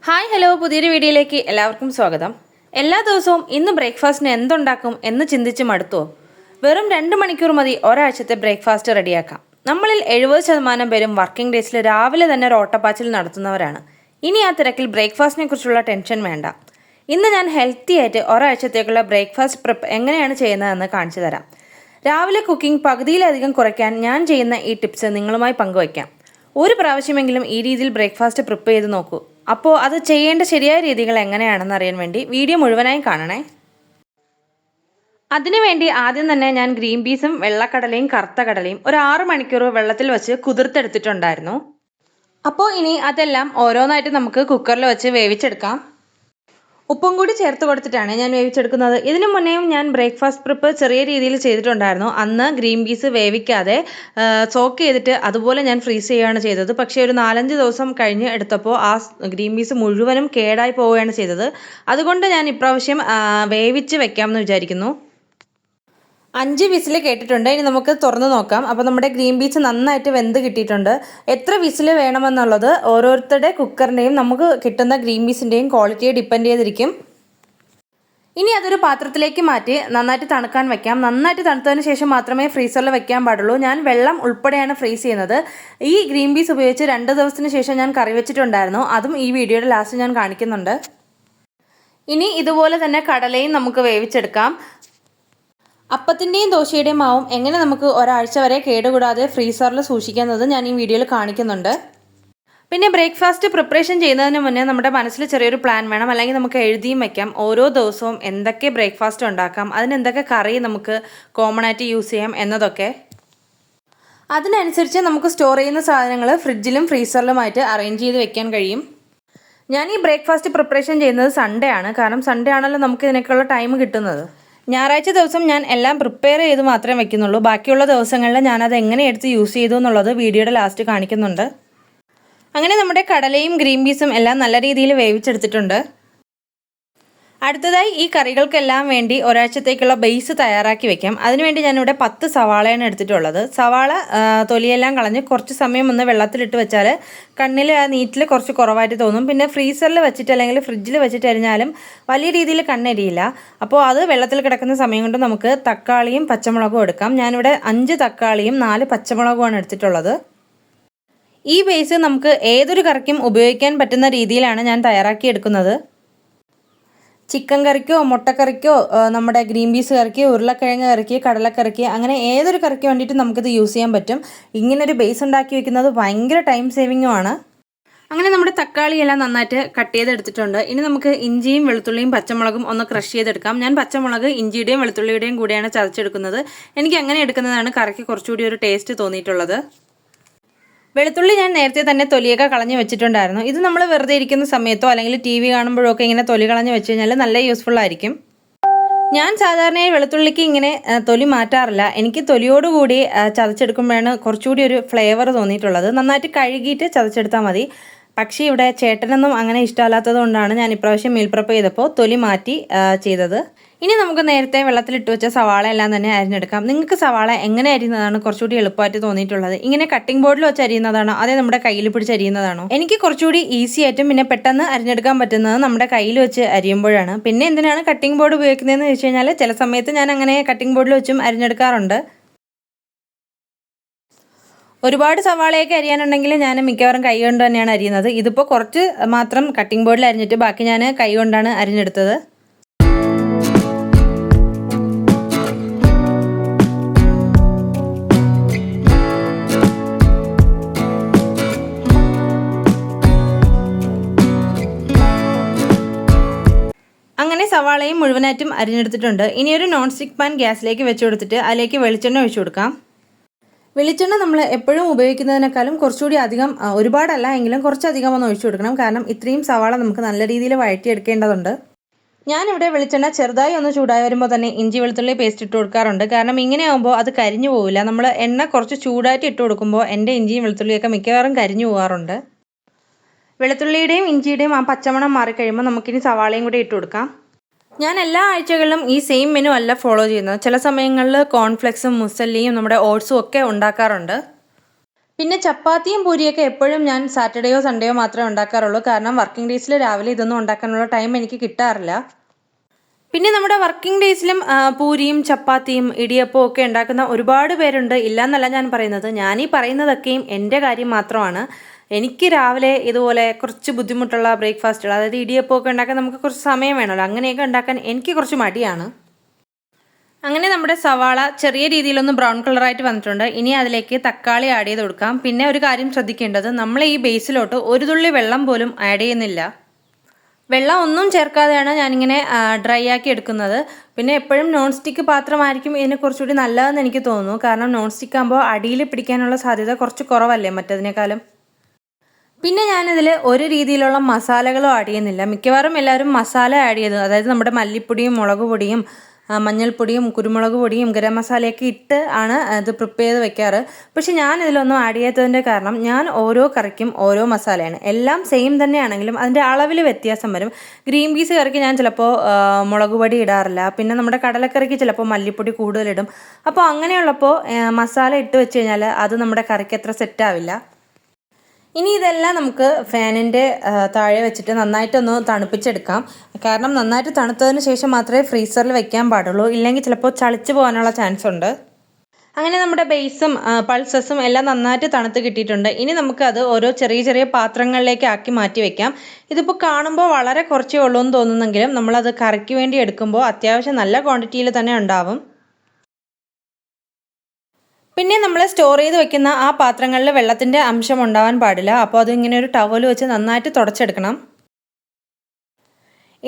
Hi hello പുതിയൊരു വീഡിയോയിലേക്ക് എല്ലാവർക്കും സ്വാഗതം. എല്ലാ ദിവസവും ഇന്ന് ബ്രേക്ക്ഫാസ്റ്റിന് എന്തുണ്ടാക്കും എന്ന് ചിന്തിച്ച് മടുത്തോ? വെറും 2 മണിക്കൂർ മതി ഒരാഴ്ചത്തെ ബ്രേക്ക്ഫാസ്റ്റ് റെഡിയാക്കാം. നമ്മളിൽ 70% പേരും വർക്കിംഗ് ഡേയ്സിൽ രാവിലെ തന്നെ ഒരു ഓട്ടപ്പാച്ചിൽ നടത്തുന്നവരാണ്. ഇനി ആ തിരക്കിൽ ബ്രേക്ക്ഫാസ്റ്റിനെ കുറിച്ചുള്ള ടെൻഷൻ വേണ്ട. ഇന്ന് ഞാൻ ഹെൽത്തി ആയിട്ട് ഒരാഴ്ചത്തേക്കുള്ള ബ്രേക്ക്ഫാസ്റ്റ് പ്രിപ്പ് എങ്ങനെയാണ് ചെയ്യുന്നതെന്ന് കാണിച്ചു തരാം. രാവിലെ കുക്കിംഗ് പകുതിയിലധികം കുറയ്ക്കാൻ ഞാൻ ചെയ്യുന്ന ഈ ടിപ്സ് നിങ്ങളുമായി പങ്കുവയ്ക്കാം. ഒരു പ്രാവശ്യമെങ്കിലും ഈ രീതിയിൽ ബ്രേക്ക്ഫാസ്റ്റ് പ്രിപ്പ് ചെയ്ത് നോക്കൂ. അപ്പോൾ അത് ചെയ്യേണ്ട ശരിയായ രീതികൾ എങ്ങനെയാണെന്ന് അറിയാൻ വേണ്ടി വീഡിയോ മുഴുവനായും കാണണേ. അതിനുവേണ്ടി ആദ്യം തന്നെ ഞാൻ ഗ്രീൻ പീസും വെള്ളക്കടലയും കറുത്ത കടലയും ഒരു 6 മണിക്കൂർ വെള്ളത്തിൽ വെച്ച് കുതിർത്തെടുത്തിട്ടുണ്ടായിരുന്നു. അപ്പോൾ ഇനി അതെല്ലാം ഓരോന്നായിട്ട് നമുക്ക് കുക്കറിൽ വെച്ച് വേവിച്ചെടുക്കാം. ഉപ്പും കൂടി ചേർത്ത് കൊടുത്തിട്ടാണ് ഞാൻ വേവിച്ചെടുക്കുന്നത്. ഇതിനു മുന്നേയും ഞാൻ ബ്രേക്ക്ഫാസ്റ്റ് പ്രിപ്പ് ചെറിയ രീതിയിൽ ചെയ്തിട്ടുണ്ടായിരുന്നു. അന്ന് ഗ്രീൻ പീസ് വേവിക്കാതെ സോക്ക് ചെയ്തിട്ട് അതുപോലെ ഞാൻ ഫ്രീസ് ചെയ്യുകയാണ് ചെയ്തത്. പക്ഷേ ഒരു 4-5 ദിവസം കഴിഞ്ഞ് എടുത്തപ്പോൾ ആ ഗ്രീൻ പീസ് മുഴുവനും കേടായി പോവുകയാണ് ചെയ്തത്. അതുകൊണ്ട് ഞാൻ ഇപ്രാവശ്യം വേവിച്ച് വെക്കാമെന്ന് വിചാരിക്കുന്നു. 5 വിസിൽ കേട്ടിട്ടുണ്ട്. ഇനി നമുക്ക് തുറന്ന് നോക്കാം. അപ്പോൾ നമ്മുടെ ഗ്രീൻ പീസ് നന്നായിട്ട് വെന്ത് കിട്ടിയിട്ടുണ്ട്. എത്ര വിസിൽ വേണമെന്നുള്ളത് ഓരോരുത്തരുടെ കുക്കറിൻ്റെയും നമുക്ക് കിട്ടുന്ന ഗ്രീൻ പീസിൻ്റെയും ക്വാളിറ്റിയെ ഡിപ്പെൻഡ് ചെയ്തിരിക്കും. ഇനി അതൊരു പാത്രത്തിലേക്ക് മാറ്റി നന്നായിട്ട് തണുക്കാൻ വെക്കാം. നന്നായിട്ട് തണുത്തതിന് ശേഷം മാത്രമേ ഫ്രീസറിൽ വെക്കാൻ പാടുള്ളൂ. ഞാൻ വെള്ളം ഉൾപ്പെടെയാണ് ഫ്രീസ് ചെയ്യുന്നത്. ഈ ഗ്രീൻ പീസ് ഉപയോഗിച്ച് 2 ദിവസത്തിന് ശേഷം ഞാൻ കറി വെച്ചിട്ടുണ്ടായിരുന്നു. അതും ഈ വീഡിയോയുടെ ലാസ്റ്റ് ഞാൻ കാണിക്കുന്നുണ്ട്. ഇനി ഇതുപോലെ തന്നെ കടലയും നമുക്ക് വേവിച്ചെടുക്കാം. അപ്പത്തിൻ്റെയും ദോശയുടെയും മാവും എങ്ങനെ നമുക്ക് ഒരാഴ്ച വരെ കേടുകൂടാതെ ഫ്രീസറിൽ സൂക്ഷിക്കുന്നത് ഞാൻ ഈ വീഡിയോയിൽ കാണിക്കുന്നുണ്ട്. പിന്നെ ബ്രേക്ക്ഫാസ്റ്റ് പ്രിപ്പറേഷൻ ചെയ്യുന്നതിന് മുന്നേ നമ്മുടെ മനസ്സിൽ ചെറിയൊരു പ്ലാൻ വേണം. അല്ലെങ്കിൽ നമുക്ക് എഴുതിയും വയ്ക്കാം ഓരോ ദിവസവും എന്തൊക്കെ ബ്രേക്ക്ഫാസ്റ്റ് ഉണ്ടാക്കാം, അതിനെന്തൊക്കെ കറി നമുക്ക് കോമൺ ആയിട്ട് യൂസ് ചെയ്യാം എന്നതൊക്കെ. അതിനനുസരിച്ച് നമുക്ക് സ്റ്റോർ ചെയ്യുന്ന സാധനങ്ങൾ ഫ്രിഡ്ജിലും ഫ്രീസറിലുമായിട്ട് അറേഞ്ച് ചെയ്ത് വെക്കാൻ കഴിയും. ഞാൻ ഈ ബ്രേക്ക്ഫാസ്റ്റ് പ്രിപ്പറേഷൻ ചെയ്യുന്നത് സൺഡേ ആണ്. കാരണം സൺഡേ ആണല്ലോ നമുക്ക് ഇതിനൊക്കെയുള്ള ടൈം കിട്ടുന്നത്. ഞായറാഴ്ച ദിവസം ഞാൻ എല്ലാം പ്രിപ്പയർ ചെയ്ത് മാത്രമേ വെക്കുന്നുള്ളൂ. ബാക്കിയുള്ള ദിവസങ്ങളിൽ ഞാനത് എങ്ങനെ എടുത്ത് യൂസ് ചെയ്തു എന്നുള്ളത് വീഡിയോയുടെ ലാസ്റ്റ് കാണിക്കുന്നുണ്ട്. അങ്ങനെ നമ്മുടെ കടലയും ഗ്രീൻ പീസും എല്ലാം നല്ല രീതിയിൽ വേവിച്ചെടുത്തിട്ടുണ്ട്. അടുത്തതായി ഈ കറികൾക്കെല്ലാം വേണ്ടി ഒരാഴ്ചത്തേക്കുള്ള ബേസ് തയ്യാറാക്കി വെക്കാം. അതിനുവേണ്ടി ഞാനിവിടെ 10 സവാളയാണ് എടുത്തിട്ടുള്ളത്. സവാള തൊലിയെല്ലാം കളഞ്ഞ് കുറച്ച് സമയം ഒന്ന് വെള്ളത്തിലിട്ട് വെച്ചാൽ കണ്ണിൽ ആ നീറ്റിൽ കുറച്ച് കുറവായിട്ട് തോന്നും. പിന്നെ ഫ്രീസറിൽ വെച്ചിട്ട് അല്ലെങ്കിൽ ഫ്രിഡ്ജിൽ വെച്ചിട്ട് അരിഞ്ഞാലും വലിയ രീതിയിൽ കണ്ണെരിയില്ല. അപ്പോൾ അത് വെള്ളത്തിൽ കിടക്കുന്ന സമയം കൊണ്ട് നമുക്ക് തക്കാളിയും പച്ചമുളകും എടുക്കാം. ഞാനിവിടെ 5 തക്കാളിയും 4 പച്ചമുളകുമാണ് എടുത്തിട്ടുള്ളത്. ഈ ബേസ് നമുക്ക് ഏതൊരു കറിക്കും ഉപയോഗിക്കാൻ പറ്റുന്ന രീതിയിലാണ് ഞാൻ തയ്യാറാക്കി എടുക്കുന്നത്. ചിക്കൻ കറിക്കോ മുട്ടക്കറിക്കോ നമ്മുടെ ഗ്രീൻ പീസ് കറിക്ക്, ഉരുളക്കിഴങ്ങ് കറിക്ക്, കടലക്കറിക്ക്, അങ്ങനെ ഏതൊരു കറിക്ക് വേണ്ടിയിട്ട് നമുക്കിത് യൂസ് ചെയ്യാൻ പറ്റും. ഇങ്ങനൊരു ബേസ് ഉണ്ടാക്കി വെക്കുന്നത് ഭയങ്കര ടൈം സേവിങ്ങുമാണ്. അങ്ങനെ നമ്മുടെ തക്കാളിയെല്ലാം നന്നായിട്ട് കട്ട് ചെയ്തെടുത്തിട്ടുണ്ട്. ഇനി നമുക്ക് ഇഞ്ചിയും വെളുത്തുള്ളിയും പച്ചമുളകും ഒന്ന് ക്രഷ് ചെയ്തെടുക്കാം. ഞാൻ പച്ചമുളക് ഇഞ്ചിയുടെയും വെളുത്തുള്ളിയുടെയും കൂടെയാണ് ചതച്ചെടുക്കുന്നത്. എനിക്ക് അങ്ങനെ എടുക്കുന്നതാണ് കറിക്ക് കുറച്ചുകൂടി ഒരു ടേസ്റ്റ് തോന്നിയിട്ടുള്ളത്. വെളുത്തുള്ളി ഞാൻ നേരത്തെ തന്നെ തൊലിയൊക്കെ കളഞ്ഞ് വെച്ചിട്ടുണ്ടായിരുന്നു. ഇത് നമ്മൾ വെറുതെ ഇരിക്കുന്ന സമയത്തോ അല്ലെങ്കിൽ TV കാണുമ്പോഴോ ഒക്കെ ഇങ്ങനെ തൊലി കളഞ്ഞ് വെച്ച് കഴിഞ്ഞാൽ നല്ല യൂസ്ഫുൾ ആയിരിക്കും. ഞാൻ സാധാരണയായി വെളുത്തുള്ളിക്ക് ഇങ്ങനെ തൊലി മാറ്റാറില്ല. എനിക്ക് തൊലിയോടുകൂടി ചതച്ചെടുക്കുമ്പോഴാണ് കുറച്ചുകൂടി ഒരു ഫ്ലേവർ തോന്നിയിട്ടുള്ളത്. നന്നായിട്ട് കഴുകിയിട്ട് ചതച്ചെടുത്താൽ മതി. പക്ഷേ ഇവിടെ ചേട്ടനൊന്നും അങ്ങനെ ഇഷ്ടമല്ലാത്തത് കൊണ്ടാണ് ഞാൻ ഇപ്രാവശ്യം മീൽ പ്രിപ്പ് ചെയ്തപ്പോൾ തൊലി മാറ്റി ചെയ്തത്. ഇനി നമുക്ക് നേരത്തെ വെള്ളത്തിലിട്ട് വെച്ച സവാള എല്ലാം തന്നെ അരിഞ്ഞെടുക്കാം. നിങ്ങൾക്ക് സവാള എങ്ങനെ അരിയുന്നതാണ് കുറച്ചുകൂടി എളുപ്പമായിട്ട് തോന്നിയിട്ടുള്ളത്? ഇങ്ങനെ കട്ടിംഗ് ബോർഡിൽ വെച്ച് അരിയുന്നതാണോ അതേ നമ്മുടെ കയ്യിൽ പിടിച്ച് അരിയുന്നതാണോ? എനിക്ക് കുറച്ചുകൂടി ഈസി ആയിട്ടും പിന്നെ പെട്ടെന്ന് അരിഞ്ഞെടുക്കാൻ പറ്റുന്നത് നമ്മുടെ കയ്യിൽ വെച്ച് അരിയുമ്പോഴാണ്. പിന്നെ എന്തിനാണ് കട്ടിംഗ് ബോർഡ് ഉപയോഗിക്കുന്നതെന്ന് വെച്ച് കഴിഞ്ഞാൽ ചില സമയത്ത് ഞാൻ അങ്ങനെ കട്ടിംഗ് ബോർഡിൽ വെച്ചും അരിഞ്ഞെടുക്കാറുണ്ട്. ഒരുപാട് സവാളയൊക്കെ അരിയാനുണ്ടെങ്കിൽ ഞാൻ മിക്കവാറും കൈ കൊണ്ട് തന്നെയാണ് അരിയുന്നത്. ഇതിപ്പോൾ കുറച്ച് മാത്രം കട്ടിംഗ് ബോർഡിൽ അരിഞ്ഞിട്ട് ബാക്കി ഞാൻ കൈ കൊണ്ടാണ് അരിഞ്ഞെടുത്തത്. അങ്ങനെ സവാളയും മുഴുവനായിട്ടും അരിഞ്ഞെടുത്തിട്ടുണ്ട്. ഇനി ഒരു നോൺ സ്റ്റിക്ക് പാൻ ഗ്യാസിലേക്ക് വെച്ച് കൊടുത്തിട്ട് അതിലേക്ക് വെളിച്ചെണ്ണ ഒഴിച്ചു കൊടുക്കാം. വെളിച്ചെണ്ണ നമ്മൾ എപ്പോഴും ഉപയോഗിക്കുന്നതിനേക്കാളും കുറച്ചുകൂടി അധികം, ഒരുപാടല്ല എങ്കിലും കുറച്ചധികം ഒന്ന് ഒഴിച്ചു കൊടുക്കണം. കാരണം ഇത്രയും സവാള നമുക്ക് നല്ല രീതിയിൽ വഴറ്റിയെടുക്കേണ്ടതുണ്ട്. ഞാനിവിടെ വെളിച്ചെണ്ണ ചെറുതായി ഒന്ന് ചൂടായി വരുമ്പോൾ തന്നെ ഇഞ്ചി വെളുത്തുള്ളി പേസ്റ്റ് ഇട്ട് കൊടുക്കാറുണ്ട്. കാരണം ഇങ്ങനെ ആകുമ്പോൾ അത് കരിഞ്ഞു പോവില്ല. നമ്മൾ എണ്ണ കുറച്ച് ചൂടായിട്ട് ഇട്ട് കൊടുക്കുമ്പോൾ എൻ്റെ ഇഞ്ചിയും വെളുത്തുള്ളിയൊക്കെ മിക്കവാറും കരിഞ്ഞു പോകാറുണ്ട്. വെളുത്തുള്ളിയുടെയും ഇഞ്ചിയുടെയും ആ പച്ചമണം മാറിക്കഴിയുമ്പോൾ നമുക്കിനി സവാളയും കൂടി ഇട്ട് കൊടുക്കാം. ഞാൻ എല്ലാ ആഴ്ചകളിലും ഈ സെയിം മെനു അല്ല ഫോളോ ചെയ്യുന്നത്. ചില സമയങ്ങളിൽ കോൺഫ്ലെക്സും മുസല്ലിയും നമ്മുടെ ഓട്സും ഒക്കെ ഉണ്ടാക്കാറുണ്ട്. പിന്നെ ചപ്പാത്തിയും പൂരിയൊക്കെ എപ്പോഴും ഞാൻ സാറ്റർഡേയോ സൺഡേയോ മാത്രമേ ഉണ്ടാക്കാറുള്ളൂ. കാരണം വർക്കിംഗ് ഡേയ്സിൽ രാവിലെ ഇതൊന്നും ഉണ്ടാക്കാനുള്ള ടൈം എനിക്ക് കിട്ടാറില്ല. പിന്നെ നമ്മുടെ വർക്കിംഗ് ഡേയ്സിലും പൂരിയും ചപ്പാത്തിയും ഇടിയപ്പവും ഒക്കെ ഉണ്ടാക്കുന്ന ഒരുപാട് പേരുണ്ട്. ഇല്ലയെന്നല്ല ഞാൻ പറയുന്നത്. ഞാനീ പറയുന്നതൊക്കെയും എൻ്റെ കാര്യം മാത്രമാണ്. എനിക്ക് രാവിലെ ഇതുപോലെ കുറച്ച് ബുദ്ധിമുട്ടുള്ള ബ്രേക്ക്ഫാസ്റ്റുകൾ, അതായത് ഇടിയപ്പമൊക്കെ ഉണ്ടാക്കാൻ നമുക്ക് കുറച്ച് സമയം വേണമല്ലോ. അങ്ങനെയൊക്കെ ഉണ്ടാക്കാൻ എനിക്ക് കുറച്ച് മടിയാണ്. അങ്ങനെ നമ്മുടെ സവാള ചെറിയ രീതിയിലൊന്ന് ബ്രൗൺ കളറായിട്ട് വന്നിട്ടുണ്ട്. ഇനി അതിലേക്ക് തക്കാളി ആഡ് ചെയ്ത് കൊടുക്കാം. പിന്നെ ഒരു കാര്യം ശ്രദ്ധിക്കേണ്ടത്, നമ്മൾ ഈ ബേസിലോട്ട് ഒരു തുള്ളി വെള്ളം പോലും ആഡ് ചെയ്യുന്നില്ല. വെള്ളം ഒന്നും ചേർക്കാതെയാണ് ഞാനിങ്ങനെ ഡ്രൈ ആക്കി എടുക്കുന്നത്. പിന്നെ എപ്പോഴും നോൺ സ്റ്റിക്ക് പാത്രമായിരിക്കും ഇതിനെ കുറച്ചുകൂടി നല്ലതെന്ന് എനിക്ക് തോന്നുന്നു. കാരണം നോൺ സ്റ്റിക്ക് ആകുമ്പോൾ അടിയിൽ പിടിക്കാനുള്ള സാധ്യത കുറച്ച് കുറവല്ലേ മറ്റതിനേക്കാളും. പിന്നെ ഞാനിതിൽ ഒരു രീതിയിലുള്ള മസാലകളും ആഡ് ചെയ്യുന്നില്ല. മിക്കവാറും എല്ലാവരും മസാല ആഡ് ചെയ്തു, അതായത് നമ്മുടെ മല്ലിപ്പൊടിയും മുളക് പൊടിയും മഞ്ഞൾപ്പൊടിയും കുരുമുളക് പൊടിയും ഗരം മസാലയൊക്കെ ഇട്ട് ആണ് ഇത് പ്രിപ്പയർ ചെയ്ത് വെക്കാറ്. പക്ഷെ ഞാൻ ഇതിലൊന്നും ആഡ് ചെയ്യാത്തതിൻ്റെ കാരണം, ഞാൻ ഓരോ കറിക്കും ഓരോ മസാലയാണ്. എല്ലാം സെയിം തന്നെയാണെങ്കിലും അതിൻ്റെ അളവിൽ വ്യത്യാസം വരും. ഗ്രീൻ പീസ് കറിക്ക് ഞാൻ ചിലപ്പോൾ മുളക് പൊടി ഇടാറില്ല. പിന്നെ നമ്മുടെ കടലക്കറിക്ക് ചിലപ്പോൾ മല്ലിപ്പൊടി കൂടുതലിടും. അപ്പോൾ അങ്ങനെയുള്ളപ്പോൾ മസാല ഇട്ട് വെച്ച് കഴിഞ്ഞാൽ അത് നമ്മുടെ കറിക്ക് അത്ര സെറ്റാവില്ല. ഇനി ഇതെല്ലാം നമുക്ക് ഫാനിൻ്റെ താഴെ വെച്ചിട്ട് നന്നായിട്ടൊന്ന് തണുപ്പിച്ചെടുക്കാം. കാരണം നന്നായിട്ട് തണുത്തതിന് ശേഷം മാത്രമേ ഫ്രീസറിൽ വെക്കാൻ പാടുള്ളൂ. ഇല്ലെങ്കിൽ ചിലപ്പോൾ ചളിച്ച് പോകാനുള്ള ചാൻസ് ഉണ്ട്. അങ്ങനെ നമ്മുടെ ബേസും പൾസസും എല്ലാം നന്നായിട്ട് തണുത്ത് കിട്ടിയിട്ടുണ്ട്. ഇനി നമുക്കത് ഓരോ ചെറിയ ചെറിയ പാത്രങ്ങളിലേക്ക് ആക്കി മാറ്റി വെക്കാം. ഇതിപ്പോൾ കാണുമ്പോൾ വളരെ കുറച്ചേ ഉള്ളൂ എന്ന് തോന്നുന്നെങ്കിലും നമ്മളത് കറിക്ക് വേണ്ടി എടുക്കുമ്പോൾ അത്യാവശ്യം നല്ല ക്വാണ്ടിറ്റിയിൽ തന്നെ ഉണ്ടാവും. പിന്നെ നമ്മൾ സ്റ്റോർ ചെയ്ത് വെക്കുന്ന ആ പാത്രങ്ങളിൽ വെള്ളത്തിൻ്റെ അംശം ഉണ്ടാവാൻ പാടില്ല. അപ്പോൾ അതിങ്ങനെ ഒരു ടവൽ വെച്ച് നന്നായിട്ട് തുടച്ചെടുക്കണം.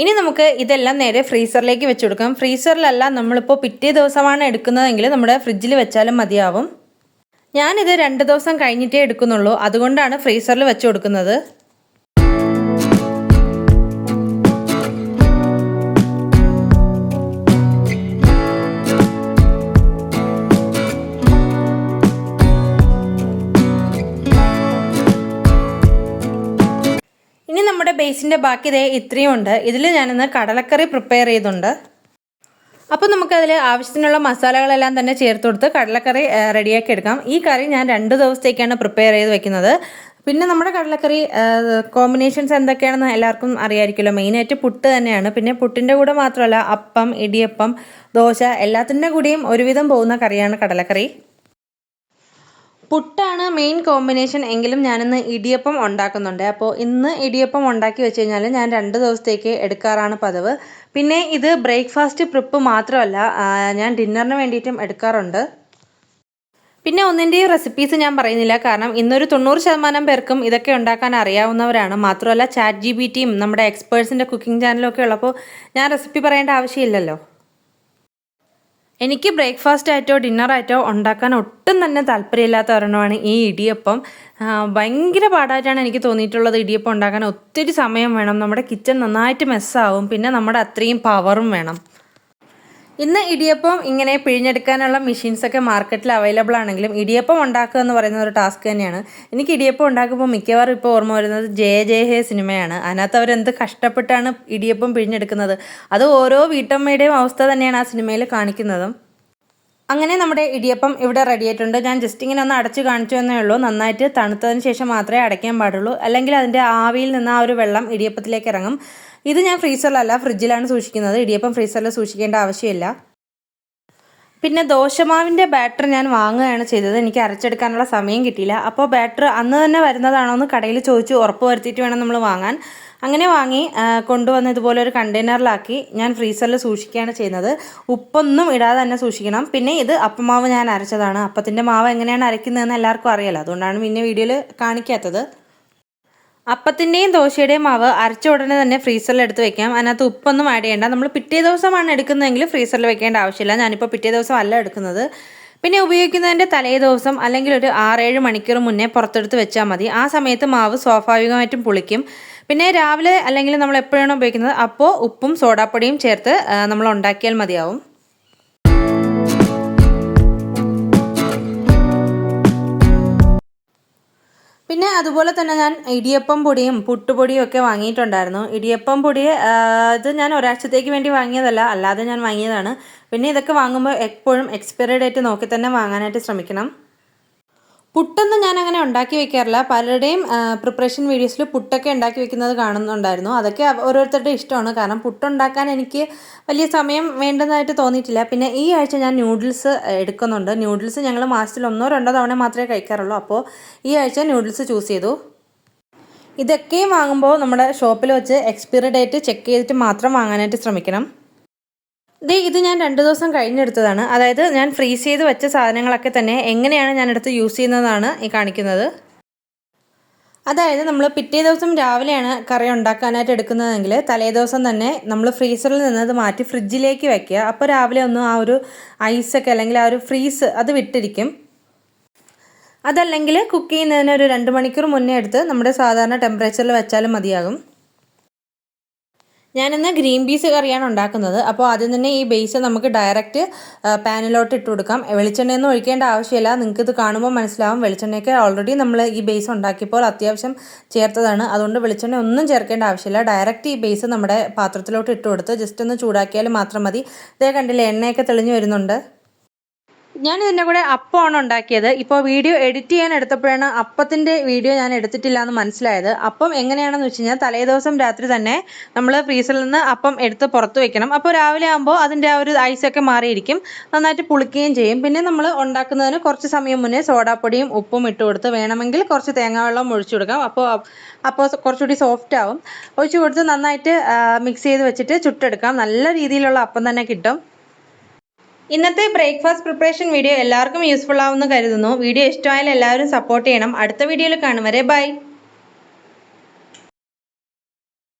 ഇനി നമുക്ക് ഇതെല്ലാം നേരെ ഫ്രീസറിലേക്ക് വെച്ച് കൊടുക്കാം. ഫ്രീസറിലല്ല, നമ്മളിപ്പോൾ പിറ്റേ ദിവസമാണ് എടുക്കുന്നതെങ്കിൽ നമ്മുടെ ഫ്രിഡ്ജിൽ വെച്ചാലും മതിയാവും. ഞാനിത് 2 ദിവസം കഴിഞ്ഞിട്ടേ എടുക്കുന്നുള്ളൂ. അതുകൊണ്ടാണ് ഫ്രീസറിൽ വെച്ച് കൊടുക്കുന്നത്. ഇനി നമ്മുടെ ബേസിൻ്റെ ബാക്കി ഇത്രയും ഉണ്ട്. ഇതിൽ ഞാനിന്ന് കടലക്കറി പ്രിപ്പയർ ചെയ്തുണ്ട്. അപ്പോൾ നമുക്കതിൽ ആവശ്യത്തിനുള്ള മസാലകളെല്ലാം തന്നെ ചേർത്ത് കൊടുത്ത് കടലക്കറി റെഡിയാക്കി എടുക്കാം. ഈ കറി ഞാൻ 2 ദിവസത്തേക്കാണ് പ്രിപ്പയർ ചെയ്ത് വെക്കുന്നത്. പിന്നെ നമ്മുടെ കടലക്കറി കോമ്പിനേഷൻസ് എന്തൊക്കെയാണെന്ന് എല്ലാവർക്കും അറിയാമായിരിക്കുമല്ലോ. മെയിനായിട്ട് പുട്ട് തന്നെയാണ്. പിന്നെ പുട്ടിൻ്റെ കൂടെ മാത്രമല്ല, അപ്പം, ഇടിയപ്പം, ദോശ എല്ലാത്തിൻ്റെ കൂടിയും ഒരുവിധം പോകുന്ന കറിയാണ് കടലക്കറി. പുട്ടാണ് മെയിൻ കോമ്പിനേഷൻ എങ്കിലും ഞാനിന്ന് ഇടിയപ്പം ഉണ്ടാക്കുന്നുണ്ട്. അപ്പോൾ ഇന്ന് ഇടിയപ്പം ഉണ്ടാക്കി വെച്ച് കഴിഞ്ഞാൽ ഞാൻ 2 ദിവസത്തേക്ക് എടുക്കാറാണ് പതിവ്. പിന്നെ ഇത് ബ്രേക്ക്ഫാസ്റ്റ് പ്രിപ്പ് മാത്രമല്ല, ഞാൻ ഡിന്നറിന് വേണ്ടിയിട്ടും എടുക്കാറുണ്ട്. പിന്നെ ഒന്നിൻ്റെയും റെസിപ്പീസ് ഞാൻ പറയുന്നില്ല. കാരണം ഇന്നൊരു 90% പേർക്കും ഇതൊക്കെ ഉണ്ടാക്കാൻ അറിയാവുന്നവരാണ്. മാത്രമല്ല ChatGPTയും നമ്മുടെ എക്സ്പേർട്സിൻ്റെ കുക്കിംഗ് ചാനലും ഒക്കെ ഉള്ളപ്പോൾ ഞാൻ റെസിപ്പി പറയേണ്ട ആവശ്യമില്ലല്ലോ. എനിക്ക് ബ്രേക്ക്ഫാസ്റ്റ് ആയിട്ടോ ഡിന്നറായിട്ടോ ഉണ്ടാക്കാൻ ഒട്ടും തന്നെ താല്പര്യമില്ലാത്ത ഒരെണ്ണമാണ് ഈ ഇടിയപ്പം. ഭയങ്കര പാടായിട്ടാണ് എനിക്ക് തോന്നിയിട്ടുള്ളത്. ഇടിയപ്പം ഉണ്ടാക്കാൻ ഒത്തിരി സമയം വേണം, നമ്മുടെ കിച്ചൺ നന്നായിട്ട് മെസ്സാവും, പിന്നെ നമ്മുടെ അത്രയും പവറും വേണം. ഇന്ന് ഇടിയപ്പം ഇങ്ങനെ പിഴിഞ്ഞെടുക്കാനുള്ള മെഷീൻസൊക്കെ മാർക്കറ്റിൽ അവൈലബിൾ ആണെങ്കിലും ഇടിയപ്പം ഉണ്ടാക്കുക എന്ന് പറയുന്ന ഒരു ടാസ്ക് തന്നെയാണ്. എനിക്ക് ഇടിയപ്പം ഉണ്ടാക്കുമ്പോൾ മിക്കവാറും ഇപ്പോൾ ഓർമ്മ വരുന്നത് ജയ ജയ ഹേ സിനിമയാണ്. അതിനകത്ത് അവരെന്ത് കഷ്ടപ്പെട്ടാണ് ഇടിയപ്പം പിഴിഞ്ഞെടുക്കുന്നത്. അത് ഓരോ വീട്ടമ്മയുടെയും അവസ്ഥ തന്നെയാണ് ആ സിനിമയിൽ കാണിക്കുന്നതും. അങ്ങനെ നമ്മുടെ ഇടിയപ്പം ഇവിടെ റെഡി ആയിട്ടുണ്ട്. ഞാൻ ജസ്റ്റ് ഇങ്ങനെ ഒന്ന് അടച്ച് കാണിച്ചു എന്നേ ഉള്ളൂ. നന്നായിട്ട് തണുത്തതിന് ശേഷം മാത്രമേ അടയ്ക്കാൻ പാടുള്ളൂ. അല്ലെങ്കിൽ അതിൻ്റെ ആവിയിൽ നിന്ന് ആ ഒരു വെള്ളം ഇടിയപ്പത്തിലേക്ക് ഇറങ്ങും. ഇത് ഞാൻ ഫ്രീസറിലല്ല, ഫ്രിഡ്ജിലാണ് സൂക്ഷിക്കുന്നത്. ഇടിയപ്പം ഫ്രീസറിൽ സൂക്ഷിക്കേണ്ട ആവശ്യമില്ല. പിന്നെ ദോശമാവിൻ്റെ ബാറ്റർ ഞാൻ വാങ്ങുകയാണ് ചെയ്തത്. എനിക്ക് അരച്ചെടുക്കാനുള്ള സമയം കിട്ടിയില്ല. അപ്പോൾ ബാറ്റർ അന്ന് തന്നെ വരുന്നതാണോ എന്ന് കടയിൽ ചോദിച്ച് ഉറപ്പ് വരുത്തിയിട്ട് വേണം നമ്മൾ വാങ്ങാൻ. അങ്ങനെ വാങ്ങി കൊണ്ടുവന്ന് ഇതുപോലെ ഒരു കണ്ടെയ്നറിലാക്കി ഞാൻ ഫ്രീസറിൽ സൂക്ഷിക്കുകയാണ് ചെയ്യുന്നത്. ഉപ്പൊന്നും ഇടാതെ തന്നെ സൂക്ഷിക്കണം. പിന്നെ ഇത് അപ്പമാവ് ഞാൻ അരച്ചതാണ്. അപ്പത്തിൻ്റെ മാവ് എങ്ങനെയാണ് അരയ്ക്കുന്നതെന്ന് എല്ലാവർക്കും അറിയാലോ. അതുകൊണ്ടാണ് പിന്നെ വീഡിയോയിൽ കാണിക്കാത്തത്. അപ്പത്തിൻ്റെയും ദോശയുടെയും മാവ് അരച്ച ഉടനെ തന്നെ ഫ്രീസറിൽ എടുത്ത് വെക്കാം. അതിനകത്ത് ഉപ്പൊന്നും ആഡ് ചെയ്യേണ്ട. നമ്മൾ പിറ്റേ ദിവസമാണ് എടുക്കുന്നതെങ്കിൽ ഫ്രീസറിൽ വെക്കേണ്ട ആവശ്യമില്ല. ഞാനിപ്പോൾ പിറ്റേ ദിവസം അല്ല എടുക്കുന്നത്. പിന്നെ ഉപയോഗിക്കുന്നതിൻ്റെ തലേ ദിവസം അല്ലെങ്കിൽ ഒരു 6-7 മണിക്കൂർ മുന്നേ പുറത്തെടുത്ത് വെച്ചാൽ മതി. ആ സമയത്ത് മാവ് സ്വാഭാവികമായിട്ടും പുളിക്കും. പിന്നെ രാവിലെ അല്ലെങ്കിൽ നമ്മൾ എപ്പോഴാണ് ഉപയോഗിക്കുന്നത് അപ്പോൾ ഉപ്പും സോഡാപ്പൊടിയും ചേർത്ത് നമ്മൾ ഉണ്ടാക്കിയാൽ മതിയാവും. പിന്നെ അതുപോലെ തന്നെ ഞാൻ ഇടിയപ്പം പൊടിയും പുട്ടുപൊടിയും ഒക്കെ വാങ്ങിയിട്ടുണ്ടായിരുന്നു. ഇടിയപ്പം പൊടി ഇത് ഞാൻ ഒരാഴ്ചത്തേക്ക് വേണ്ടി വാങ്ങിയതല്ല, അല്ലാതെ ഞാൻ വാങ്ങിയതാണ്. പിന്നെ ഇതൊക്കെ വാങ്ങുമ്പോൾ എപ്പോഴും എക്സ്പയറി ഡേറ്റ് നോക്കി തന്നെ വാങ്ങാനായിട്ട് ശ്രമിക്കണം. പുട്ടൊന്നും ഞാൻ അങ്ങനെ ഉണ്ടാക്കി വെക്കാറില്ല. പലരുടെയും പ്രിപ്പറേഷൻ വീഡിയോസിൽ പുട്ടൊക്കെ ഉണ്ടാക്കി വെക്കുന്നത് കാണുന്നുണ്ടായിരുന്നു. അതൊക്കെ ഓരോരുത്തരുടെ ഇഷ്ടമാണ്. കാരണം പുട്ടുണ്ടാക്കാൻ എനിക്ക് വലിയ സമയം വേണ്ടതായിട്ട് തോന്നിയിട്ടില്ല. പിന്നെ ഈ ആഴ്ച ഞാൻ ന്യൂഡിൽസ് എടുക്കുന്നുണ്ട്. ന്യൂഡിൽസ് ഞങ്ങൾ മാസത്തിൽ 1-2 തവണ മാത്രമേ കഴിക്കാറുള്ളൂ. അപ്പോൾ ഈ ആഴ്ച ന്യൂഡിൽസ് ചൂസ് ചെയ്തു. ഇതൊക്കെയും വാങ്ങുമ്പോൾ നമ്മുടെ ഷോപ്പിൽ വെച്ച് എക്സ്പയറി ഡേറ്റ് ചെക്ക് ചെയ്തിട്ട് മാത്രം വാങ്ങാനായിട്ട് ശ്രമിക്കണം. ഇത് ഞാൻ 2 ദിവസം കഴിഞ്ഞെടുത്തതാണ്. അതായത് ഞാൻ ഫ്രീസ് ചെയ്ത് വെച്ച സാധനങ്ങളൊക്കെ തന്നെ എങ്ങനെയാണ് ഞാനെടുത്ത് യൂസ് ചെയ്യുന്നതാണ് ഈ കാണിക്കുന്നത്. അതായത് നമ്മൾ പിറ്റേ ദിവസം രാവിലെയാണ് കറി ഉണ്ടാക്കാനായിട്ട് എടുക്കുന്നതെങ്കിൽ തലേ ദിവസം തന്നെ നമ്മൾ ഫ്രീസറിൽ നിന്നത് മാറ്റി ഫ്രിഡ്ജിലേക്ക് വെക്കുക. അപ്പോൾ രാവിലെ ഒന്നും ആ ഒരു ഐസൊക്കെ അല്ലെങ്കിൽ ആ ഒരു ഫ്രീസ് അത് വിട്ടിരിക്കും. അതല്ലെങ്കിൽ കുക്ക് ചെയ്യുന്നതിന് ഒരു 2 മണിക്കൂർ മുന്നേ എടുത്ത് നമ്മുടെ സാധാരണ ടെമ്പറേച്ചറിൽ വെച്ചാലും മതിയാകും. ഞാനിന്ന് ഗ്രീൻ പീസ് കറിയാണ് ഉണ്ടാക്കുന്നത്. അപ്പോൾ ആദ്യം തന്നെ ഈ ബേസ് നമുക്ക് ഡയറക്റ്റ് പാനിലോട്ട് ഇട്ട് കൊടുക്കാം. വെളിച്ചെണ്ണയൊന്നും ഒഴിക്കേണ്ട ആവശ്യമില്ല. നിങ്ങൾക്കിത് കാണുമ്പോൾ മനസ്സിലാവും. വെളിച്ചെണ്ണയൊക്കെ ഓൾറെഡി നമ്മൾ ഈ ബേസ് ഉണ്ടാക്കിയപ്പോൾ അത്യാവശ്യം ചേർത്തതാണ്. അതുകൊണ്ട് വെളിച്ചെണ്ണ ഒന്നും ചേർക്കേണ്ട ആവശ്യമില്ല. ഡയറക്റ്റ് ഈ ബേസ് നമ്മുടെ പാത്രത്തിലോട്ട് ഇട്ട് കൊടുത്ത് ജസ്റ്റ് ഒന്ന് ചൂടാക്കിയാൽ മാത്രം മതി. ഇതേ കണ്ടില്ലേ, എണ്ണയൊക്കെ തെളിഞ്ഞു വരുന്നുണ്ട്. ഞാൻ ഇതിൻ്റെ കൂടെ അപ്പമാണ് ഉണ്ടാക്കിയത്. ഇപ്പോൾ വീഡിയോ എഡിറ്റ് ചെയ്യാൻ എടുത്തപ്പോഴാണ് അപ്പത്തിൻ്റെ വീഡിയോ ഞാൻ എടുത്തിട്ടില്ല എന്ന് മനസ്സിലായത്. അപ്പം എങ്ങനെയാണെന്ന് വെച്ച് കഴിഞ്ഞാൽ തലേ ദിവസം രാത്രി തന്നെ നമ്മൾ ഫ്രീസറിൽ നിന്ന് അപ്പം എടുത്ത് പുറത്ത് വെക്കണം. അപ്പോൾ രാവിലെ ആകുമ്പോൾ അതിൻ്റെ ആ ഒരു ഐസൊക്കെ മാറിയിരിക്കും, നന്നായിട്ട് പുളിക്കുകയും ചെയ്യും. പിന്നെ നമ്മൾ ഉണ്ടാക്കുന്നതിന് കുറച്ച് സമയം മുന്നേ സോഡാപ്പൊടിയും ഉപ്പും ഇട്ട് കൊടുത്ത് വേണമെങ്കിൽ കുറച്ച് തേങ്ങാവെള്ളം ഒഴിച്ചു കൊടുക്കാം. അപ്പോൾ കുറച്ചുകൂടി സോഫ്റ്റ് ആവും. ഒഴിച്ചു കൊടുത്ത് നന്നായിട്ട് മിക്സ് ചെയ്ത് വെച്ചിട്ട് ചുട്ടെടുക്കാം. നല്ല രീതിയിലുള്ള അപ്പം തന്നെ കിട്ടും. ഇന്നത്തെ ബ്രേക്ക്ഫാസ്റ്റ് പ്രിപ്പറേഷൻ വീഡിയോ എല്ലാവർക്കും യൂസ്ഫുൾ ആവുമെന്ന് കരുതുന്നു. വീഡിയോ ഇഷ്ടമായാൽ എല്ലാവരും സപ്പോർട്ട് ചെയ്യണം. അടുത്ത വീഡിയോയിൽ കാണും വരെ ബൈ.